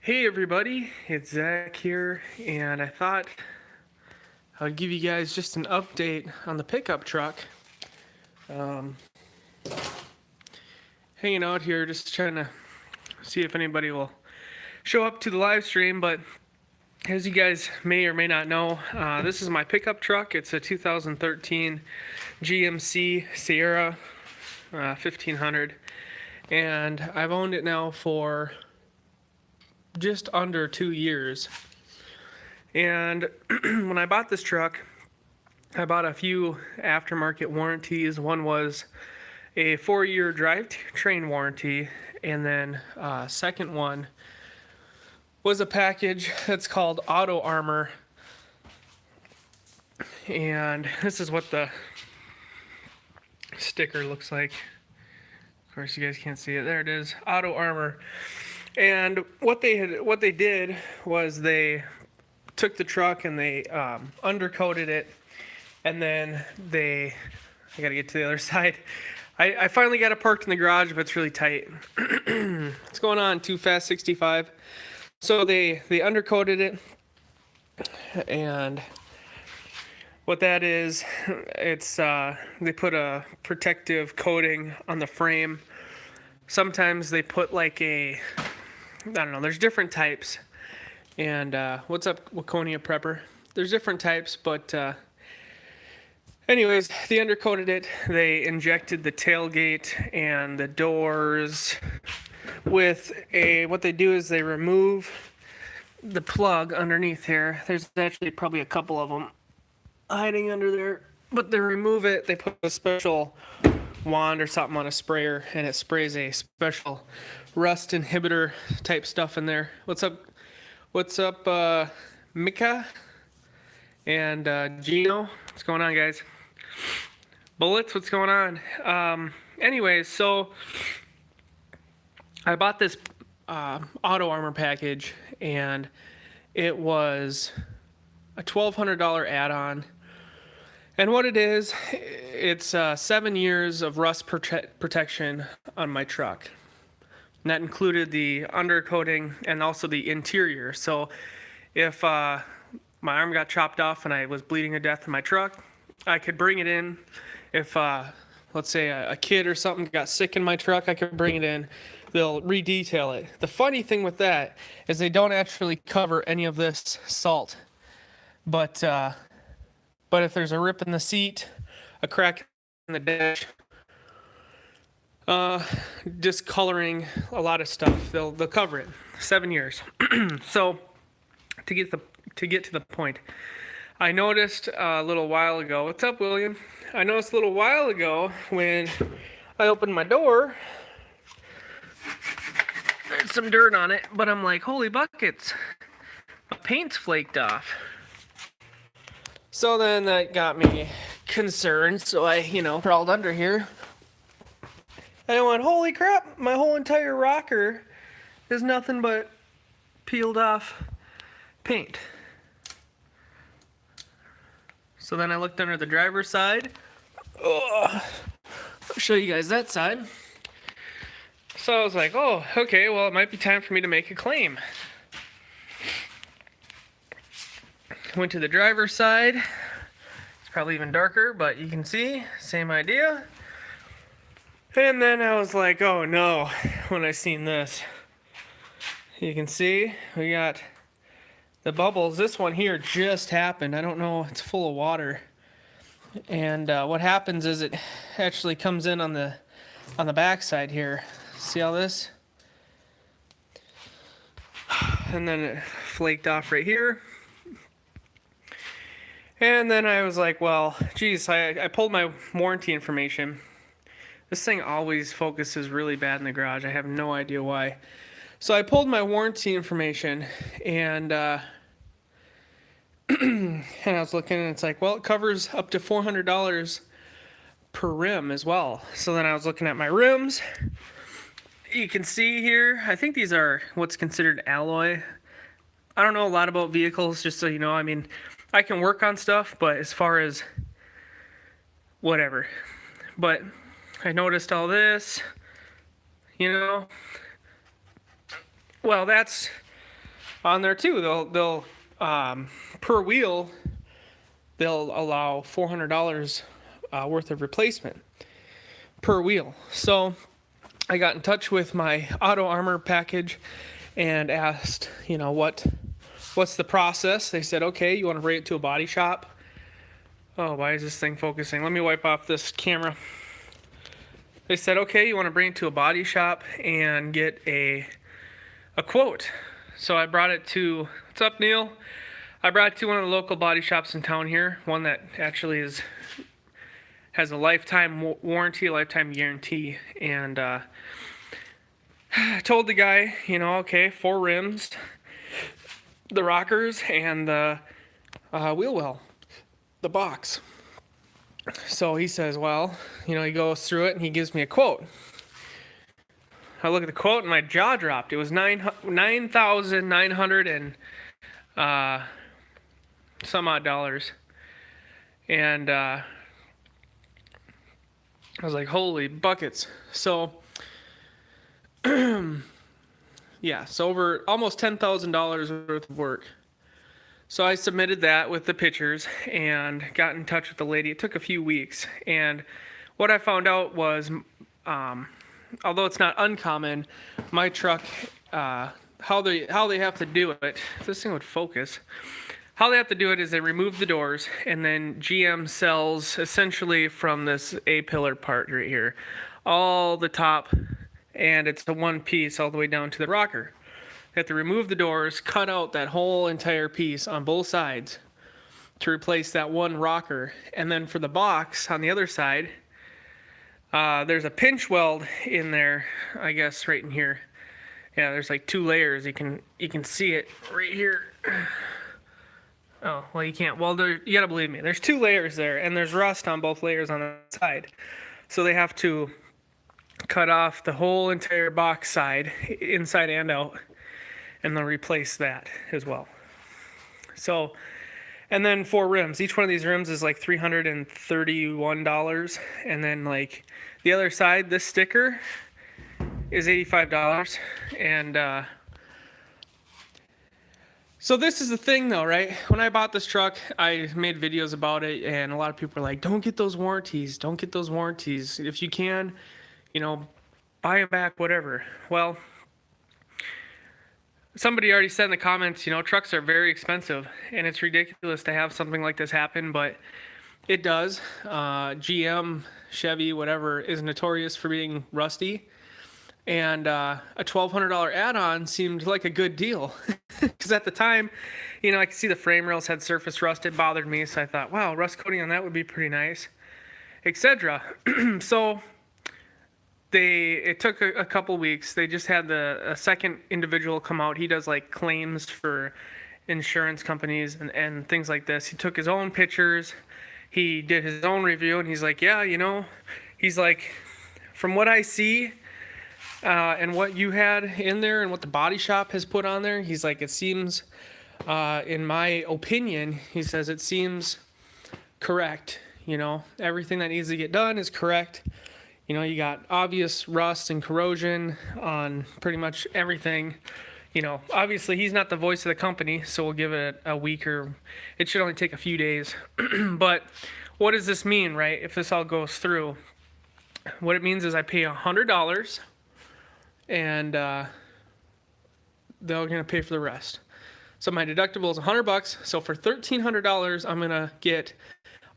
Hey everybody, it's Zach here, and I thought I'd give you guys just an update on the pickup truck. Um, Hanging out here, just trying to see if anybody will show up to the live stream, but as you guys may or may not know, this is my pickup truck. It's a 2013 GMC Sierra 1500, and I've owned it now for just under 2 years. And when I bought this truck, I bought a few aftermarket warranties. One was a 4-year drivetrain warranty, and then second one was a package that's called Auto Armor. And this is what the sticker looks like. Of course, you guys can't see it. There it is, Auto Armor. And what they did was they took the truck and they undercoated it, and then I gotta get to the other side. I finally got it parked in the garage, but it's really tight. What's going on, Too Fast 65? So they undercoated it, and what that is, it's they put a protective coating on the frame. Sometimes they put like I don't know, there's different types. And what's up, Waconia Prepper? There's different types, but anyways, they undercoated it. They injected the tailgate and the doors with what they do is they remove the plug underneath here. There's actually probably a couple of them hiding under there, but they remove it. They put a special wand or something on a sprayer, and it sprays a special rust inhibitor type stuff in there. What's up, Mika and Gino? What's going on, guys? Bullets, what's going on? Anyways, so I bought this Auto Armor package, and it was a $1,200 add-on. And what it is, it's 7 years of rust protection on my truck. And that included the undercoating and also the interior. So if my arm got chopped off and I was bleeding to death in my truck, I could bring it in. If, let's say, a kid or something got sick in my truck, I could bring it in. They'll re-detail it. The funny thing with that is they don't actually cover any of this salt. But if there's a rip in the seat, a crack in the dash, discoloring, a lot of stuff, they'll cover it. 7 years. So to get to the point, I noticed a little while ago. What's up, William? I noticed a little while ago when I opened my door, there's some dirt on it, but I'm like, holy buckets, my paint's flaked off. So then that got me concerned, so I, crawled under here. And I went, holy crap, my whole entire rocker is nothing but peeled off paint. So then I looked under the driver's side. I'll show you guys that side. So I was like, oh, okay, well, it might be time for me to make a claim. Went to the driver's side. It's probably even darker, but you can see, same idea. And then I was like, oh no, when I seen this. You can see, we got the bubbles. This one here just happened. I don't know, it's full of water. And what happens is it actually comes in on the backside here. See all this? And then it flaked off right here. And then I was like, well, geez, I pulled my warranty information. This thing always focuses really bad in the garage. I have no idea why. So I pulled my warranty information, and and I was looking, and it's like, well, it covers up to $400 per rim as well. So then I was looking at my rims. You can see here, I think these are what's considered alloy. I don't know a lot about vehicles, just so you know. I mean, I can work on stuff, but as far as whatever. But I noticed all this, Well, that's on there too. They'll per wheel they'll allow $400 worth of replacement per wheel. So I got in touch with my Auto Armor package and asked, what's the process? They said, okay, you want to bring it to a body shop. Oh, why is this thing focusing? Let me wipe off this camera. They said, okay, you want to bring it to a body shop and get a quote. So I brought it to, what's up, Neil? I brought it to one of the local body shops in town here, one that actually has a lifetime warranty, a lifetime guarantee, and I told the guy, okay, 4 rims, the rockers, and the wheel well, the box. So he says, well, he goes through it and he gives me a quote. I look at the quote and my jaw dropped. It was $9,900 and some odd dollars. And I was like, holy buckets. So, yeah, so over almost $10,000 worth of work. So I submitted that with the pictures and got in touch with the lady. It took a few weeks. And what I found out was, although it's not uncommon, my truck, how they have to do it, if this thing would focus, how they have to do it is they remove the doors, and then GM sells essentially from this A-pillar part right here, all the top, and it's the one piece all the way down to the rocker. They have to remove the doors, cut out that whole entire piece on both sides to replace that one rocker, and then for the box on the other side, there's a pinch weld in there, I guess right in here. Yeah, there's like 2 layers. You can see it right here. Oh, well, you can't. Well, you gotta believe me. There's 2 layers there, and there's rust on both layers on the side. So they have to cut off the whole entire box side, inside and out, and they'll replace that as well. So, and then 4 rims. Each one of these rims is like $331, and then like the other side, this sticker is $85, and so this is the thing though, right? When I bought this truck, I made videos about it, and a lot of people are like, don't get those warranties. Don't get those warranties. If you can, buy them back, whatever. Well, somebody already said in the comments, trucks are very expensive, and it's ridiculous to have something like this happen, but it does. GM, Chevy, whatever, is notorious for being rusty. And a $1,200 add-on seemed like a good deal. Because at the time, I could see the frame rails had surface rust. It bothered me, so I thought, wow, rust coating on that would be pretty nice, etc. So it took a couple weeks. They just had a second individual come out. He does like claims for insurance companies and things like this. He took his own pictures. He did his own review, and he's like, yeah, he's like, from what I see, and what you had in there and what the body shop has put on there, he's like, it seems, in my opinion, he says, it seems correct. Everything that needs to get done is correct. You got obvious rust and corrosion on pretty much everything. Obviously he's not the voice of the company, so we'll give it a week, or it should only take a few days. But what does this mean, right? If this all goes through, what it means is I pay $100, and they're gonna pay for the rest. So my deductible is $100. So for $1,300, I'm gonna get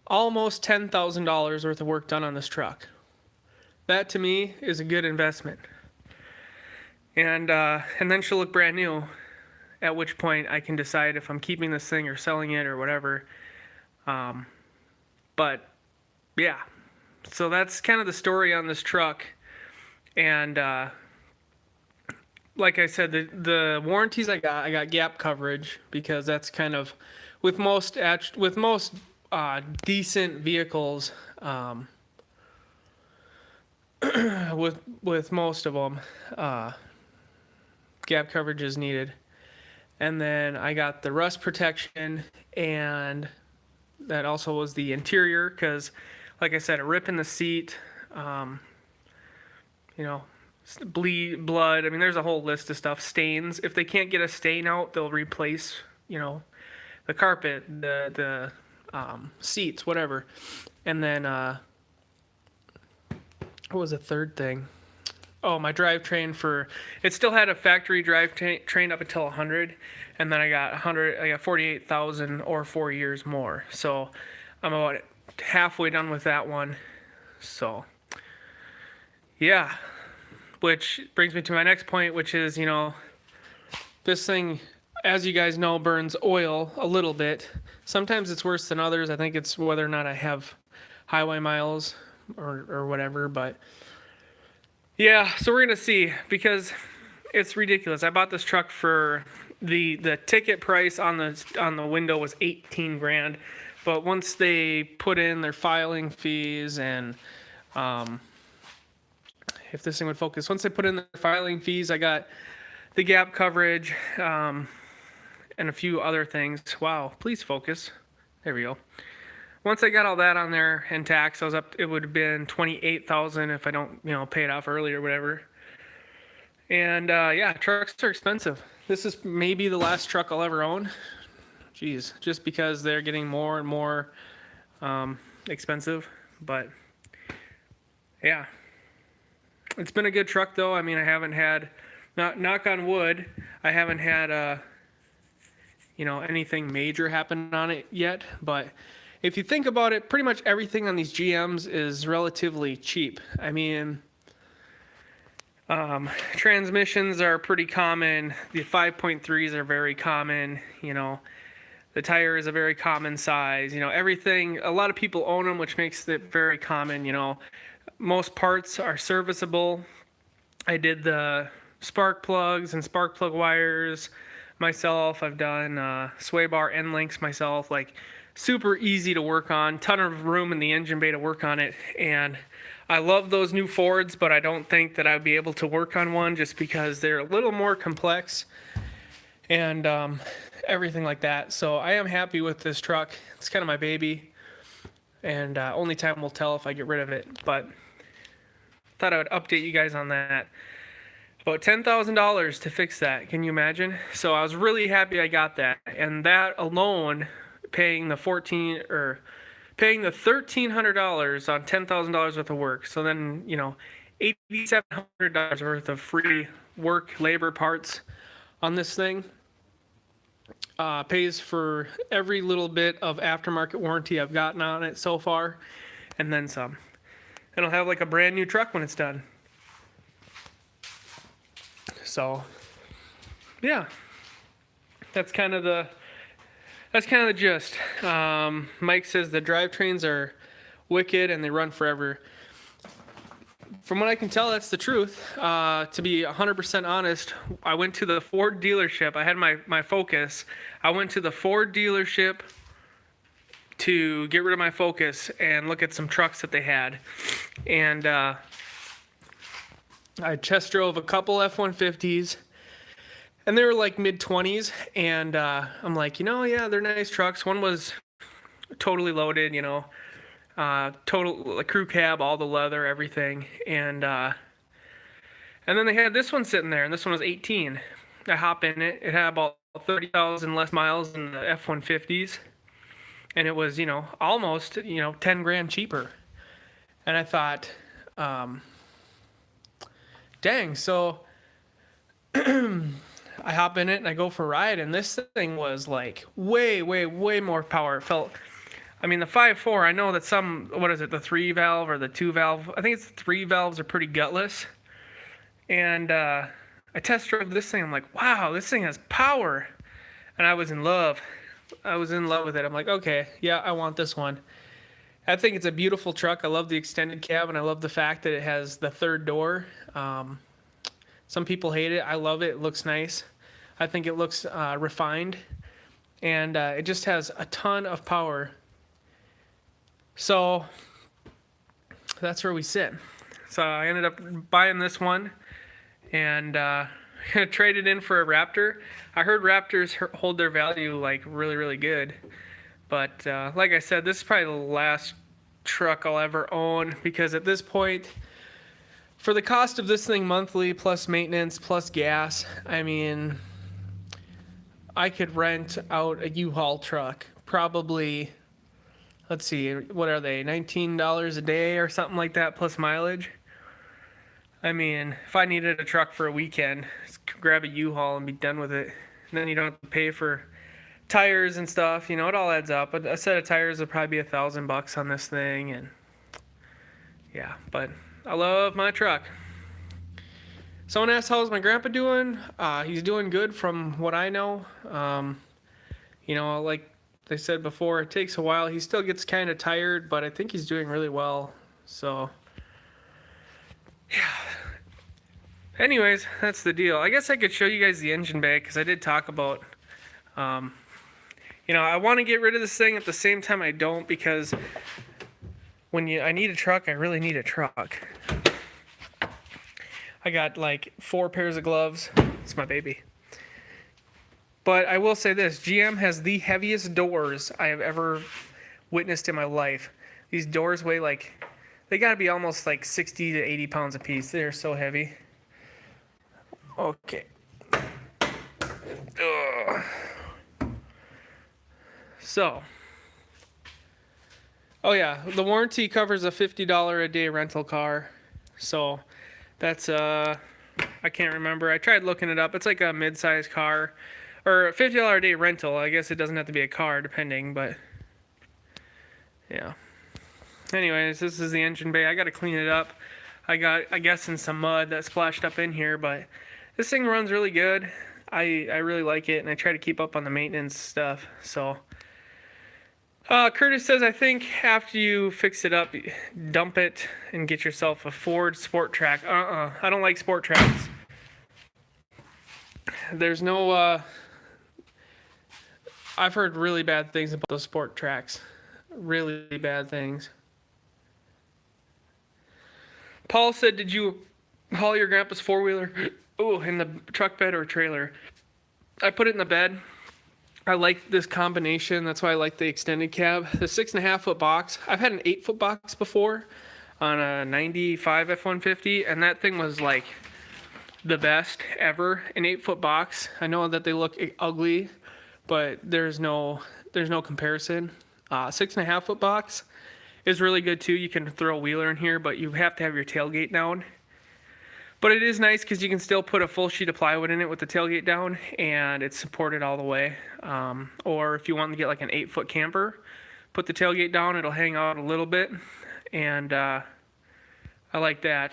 almost $10,000 worth of work done on this truck. That to me is a good investment. And then she'll look brand new. At which point I can decide if I'm keeping this thing or selling it or whatever. But yeah, so that's kind of the story on this truck. And like I said, the warranties I got gap coverage, because that's kind of with most decent vehicles, with most of them, gap coverage is needed. And then I got the rust protection, and that also was the interior, because like I said, a rip in the seat, bleed blood. I mean, there's a whole list of stuff. Stains. If they can't get a stain out, they'll replace, the carpet, the seats, whatever. And then what was the third thing? Oh, my drivetrain it still had a factory drivetrain up until 100, and then I got 48,000 or 4 years more. So I'm about halfway done with that one. So yeah, which brings me to my next point, which is, this thing, as you guys know, burns oil a little bit. Sometimes it's worse than others. I think it's whether or not I have highway miles or whatever, but yeah, so we're gonna see, because it's ridiculous. I bought this truck for the ticket price on the window was 18 grand, but once they put in their filing fees and if this thing would focus, once they put in the filing fees, I got the gap coverage and a few other things. Wow, please focus. There we go. Once I got all that on there and tax, I was up. It would have been 28,000 if I don't, pay it off early or whatever. And yeah, trucks are expensive. This is maybe the last truck I'll ever own. Jeez, just because they're getting more and more expensive. But yeah, it's been a good truck though. I mean, I haven't had, knock on wood, I haven't had anything major happen on it yet. But if you think about it, pretty much everything on these GMs is relatively cheap. I mean, transmissions are pretty common. The 5.3s are very common. The tire is a very common size. Everything, a lot of people own them, which makes it very common. Most parts are serviceable. I did the spark plugs and spark plug wires myself. I've done sway bar end links myself. Like, super easy to work on, ton of room in the engine bay to work on it. And I love those new Fords, but I don't think that I'd be able to work on one just because they're a little more complex and everything like that. So I am happy with this truck. It's kind of my baby, and only time will tell if I get rid of it. But thought I would update you guys on that. About $10,000 to fix that. Can you imagine? So I was really happy I got that, and that alone, paying the $1,300 on $10,000 worth of work. So then, $8,700 worth of free work, labor parts on this thing. Pays for every little bit of aftermarket warranty I've gotten on it so far, and then some. And I'll have like a brand new truck when it's done. So, yeah, that's kind of the gist. Mike says the drivetrains are wicked and they run forever. From what I can tell, that's the truth. To be 100% honest, I went to the Ford dealership. I had my Focus. I went to the Ford dealership to get rid of my Focus and look at some trucks that they had. And I test drove a couple F-150s. And they were like mid-20s, and I'm like, yeah, they're nice trucks. One was totally loaded, total like crew cab, all the leather, everything. And then they had this one sitting there, and this one was 18. I hop in it. It had about 30,000 less miles than the F-150s, and it was, almost, 10 grand cheaper. And I thought, dang, so I hop in it and I go for a ride, and this thing was like way, way, way more power. It felt, the 5.4, I know that the 3 valve or the 2 valve, I think it's the 3 valves are pretty gutless. And I test drove this thing. I'm like, wow, this thing has power. And I was in love. With it. I'm like, okay, yeah, I want this one. I think it's a beautiful truck. I love the extended cab, and I love the fact that it has the third door. Some people hate it. I love it. It looks nice. I think it looks refined, and it just has a ton of power. So that's where we sit. So I ended up buying this one and traded in for a Raptor. I heard Raptors hold their value like really, really good. But like I said, this is probably the last truck I'll ever own, because at this point, For the cost of this thing monthly, plus maintenance, plus gas, I mean, I could rent out a U-Haul truck. Probably, let's see, what are they, $19 a day or something like that, plus mileage? I mean, if I needed a truck for a weekend, just grab a U-Haul and be done with it. And then you don't have to pay for tires and stuff. You know, it all adds up. But a set of tires would probably be $1,000 on this thing, and yeah. But I love my truck. Someone asked, how's my grandpa doing? He's doing good from what I know. You know, like they said before, it takes a while. He still gets kind of tired, but I think he's doing really well. So, yeah. Anyways, that's the deal. I guess I could show you guys the engine bay because I did talk about, you know, I want to get rid of this thing at the same time I don't, because when I need a truck, I really need a truck. I got like 4 pairs of gloves. It's my baby. But I will say this, GM has the heaviest doors I have ever witnessed in my life. These doors weigh like, they gotta be almost like 60 to 80 pounds a piece. They're so heavy. Okay. Ugh. So. Oh yeah, the warranty covers a $50 a day rental car. So that's, I can't remember. I tried looking it up. It's like a mid-sized car. Or a $50 a day rental. I guess it doesn't have to be a car, depending, but yeah. Anyways, this is the engine bay. I gotta clean it up. I got, I guess, in some mud that splashed up in here, but this thing runs really good. I really like it, and I try to keep up on the maintenance stuff. So, Curtis says, I think after you fix it up, dump it and get yourself a Ford Sport Track. I don't like Sport Tracks. There's no, I've heard really bad things about those Sport Tracks. Really bad things. Paul said, did you haul your grandpa's four-wheeler? Oh, in the truck bed or trailer? I put it in the bed. I like this combination. That's why I like the extended cab. The 6.5 foot box. I've had an 8 foot box before on a 95 F-150, and that thing was like the best ever. An 8 foot box. I know that they look ugly, but there's no comparison. 6.5 foot box is really good too. You can throw a wheeler in here, but you have to have your tailgate down. But it is nice because you can still put a full sheet of plywood in it with the tailgate down, and it's supported all the way. Or if you want to get like an 8 foot camper, put the tailgate down, it'll hang out a little bit, and I like that.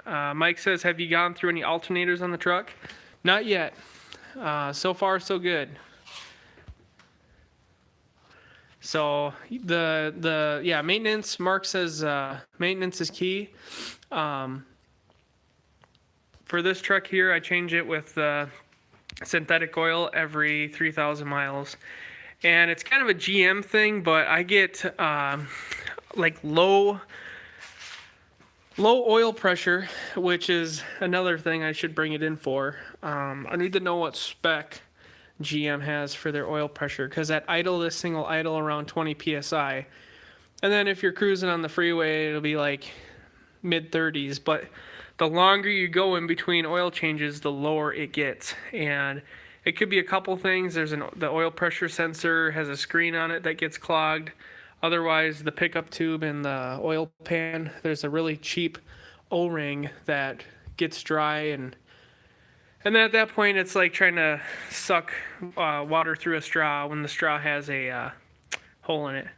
Mike says, have you gone through any alternators on the truck? Not yet. So far, so good. So yeah, maintenance. Mark says maintenance is key. For this truck here, I change it with synthetic oil every 3,000 miles. And it's kind of a GM thing, but I get like low oil pressure, which is another thing I should bring it in for. I need to know what spec GM has for their oil pressure, because at idle, this thing will idle around 20 psi. And then if you're cruising on the freeway, it'll be like mid 30s, but the longer you go in between oil changes, the lower it gets. And it could be a couple things. The oil pressure sensor has a screen on it that gets clogged. Otherwise, the pickup tube and the oil pan, there's a really cheap O-ring that gets dry, and then at that point, it's like trying to suck water through a straw when the straw has a hole in it.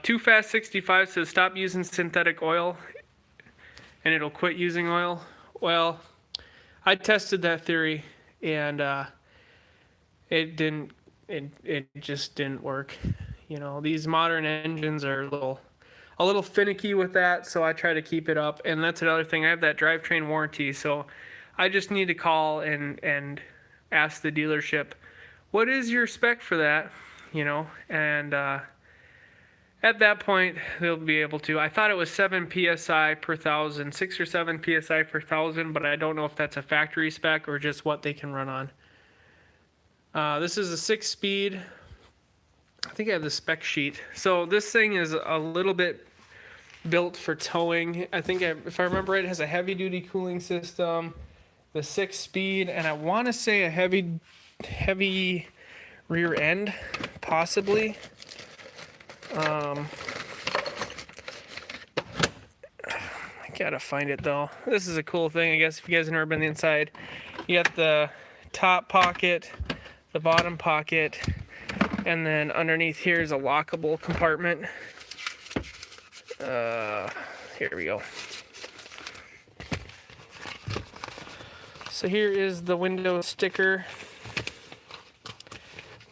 Too Fast 65 says, stop using synthetic oil and it'll quit using oil. Well, I tested that theory, and it just didn't work. You know, these modern engines are a little finicky with that, so I try to keep it up. And that's another thing. I have that drivetrain warranty, so I just need to call and ask the dealership, what is your spec for that? You know, and at that point, they'll be able to. I thought it was 7 psi per thousand, 6 or 7 psi per thousand, but I don't know if that's a factory spec or just what they can run on. This is a 6-speed. I think I have the spec sheet. So this thing is a little bit built for towing. I think, if I remember right, it has a heavy duty cooling system, the 6-speed, and I want to say a heavy rear end, possibly. I gotta find it though. This is a cool thing, I guess, if you guys have never been inside. You got the top pocket, the bottom pocket, and then underneath here is a lockable compartment. Here we go. So here is the window sticker.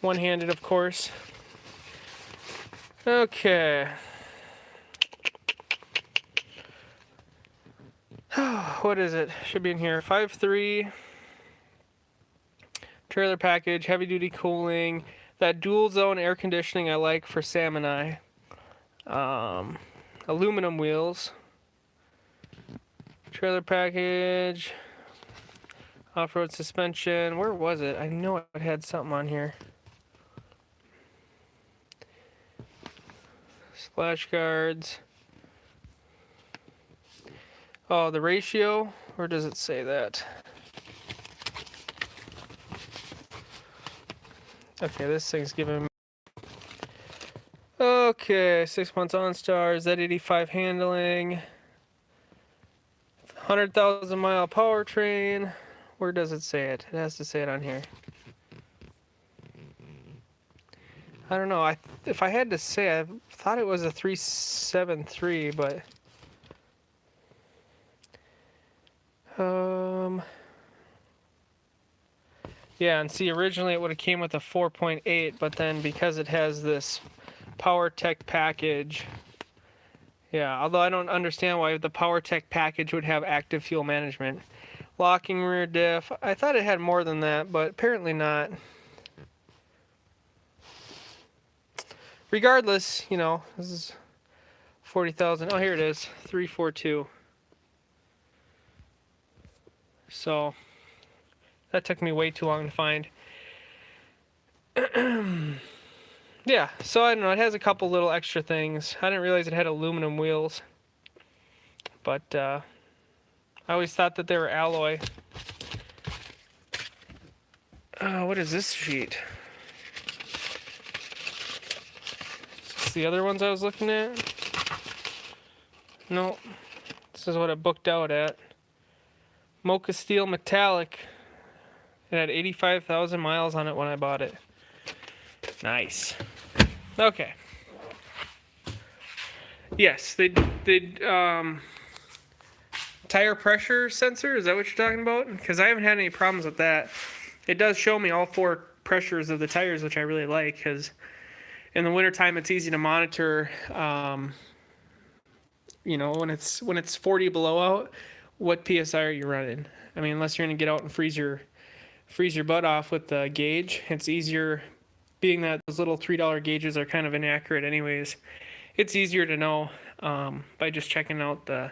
One-handed, of course. Okay. What is it? Should be in here. 5.3 trailer package, heavy duty cooling. That dual zone air conditioning I like for Sam and I. Aluminum wheels. Trailer package. Off-road suspension. Where was it? I know it had something on here. Splash guards. Oh, the ratio. Where does it say that? Okay, this thing's giving me... Okay, 6 months OnStar, Z85 handling. 100,000 mile powertrain. Where does it say it? It has to say it on here. I don't know. If I had to say, I thought it was a 373, but... Yeah, and see, originally it would have came with a 4.8, but then because it has this PowerTech package, yeah, although I don't understand why the PowerTech package would have active fuel management. Locking rear diff, I thought it had more than that, but apparently not. Regardless, you know, this is 40,000. Oh, here it is, 342. So that took me way too long to find. Yeah, so I don't know, it has a couple little extra things. I didn't realize it had aluminum wheels. But I always thought that they were alloy. What is this sheet? Is this the other ones I was looking at? No, this is what I booked out at. Mocha Steel Metallic. It had 85,000 miles on it when I bought it. Nice. Okay. Yes, the tire pressure sensor, is that what you're talking about? Because I haven't had any problems with that. It does show me all 4 pressures of the tires, which I really like, because in the wintertime it's easy to monitor, you know, when it's 40 below out, what PSI are you running? I mean, unless you're going to get out and freeze your butt off with the gauge, it's easier, being that those little $3 gauges are kind of inaccurate anyways. It's easier to know by just checking out the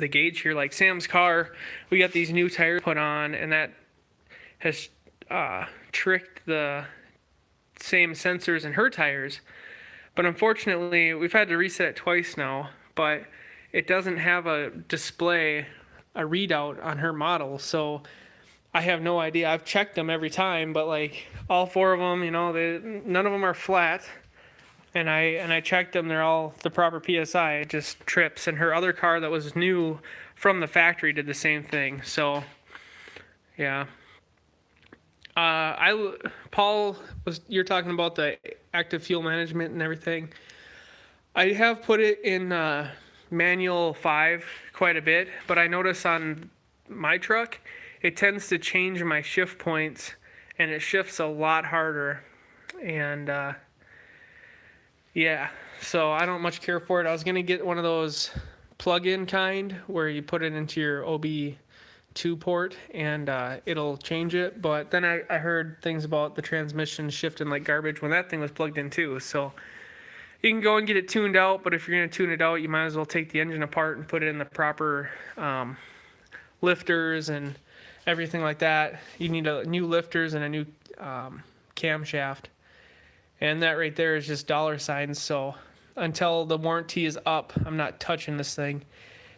gauge here. Like Sam's car, we got these new tires put on, and that has tricked the same sensors in her tires. But unfortunately, we've had to reset it twice now, but it doesn't have a display, a readout on her model. So I have no idea. I've checked them every time, but like all 4 of them, you know, none of them are flat. And I checked them, they're all the proper PSI. It just trips. And her other car that was new from the factory did the same thing. So, yeah. Paul, you're talking about the active fuel management and everything. I have put it in manual 5 quite a bit, but I notice on my truck, it tends to change my shift points, and it shifts a lot harder. And yeah, so I don't much care for it. I was going to get one of those plug-in kind where you put it into your OB2 port and it'll change it. But then I heard things about the transmission shifting like garbage when that thing was plugged in too. So you can go and get it tuned out, but if you're going to tune it out, you might as well take the engine apart and put it in the proper lifters and everything like that. You need new lifters and a new camshaft. And that right there is just dollar signs, so until the warranty is up, I'm not touching this thing.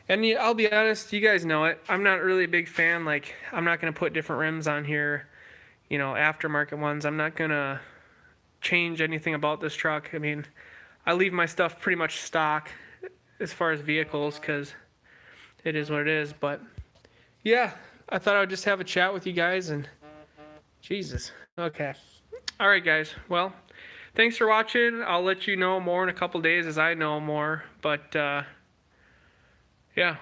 And I'll be honest, you guys know it. I'm not really a big fan. Like, I'm not going to put different rims on here, aftermarket ones. I'm not going to change anything about this truck. I mean, I leave my stuff pretty much stock as far as vehicles because it is what it is. But yeah, I thought I would just have a chat with you guys and Jesus. Okay. All right, guys. Well, thanks for watching. I'll let you know more in a couple days as I know more. But yeah.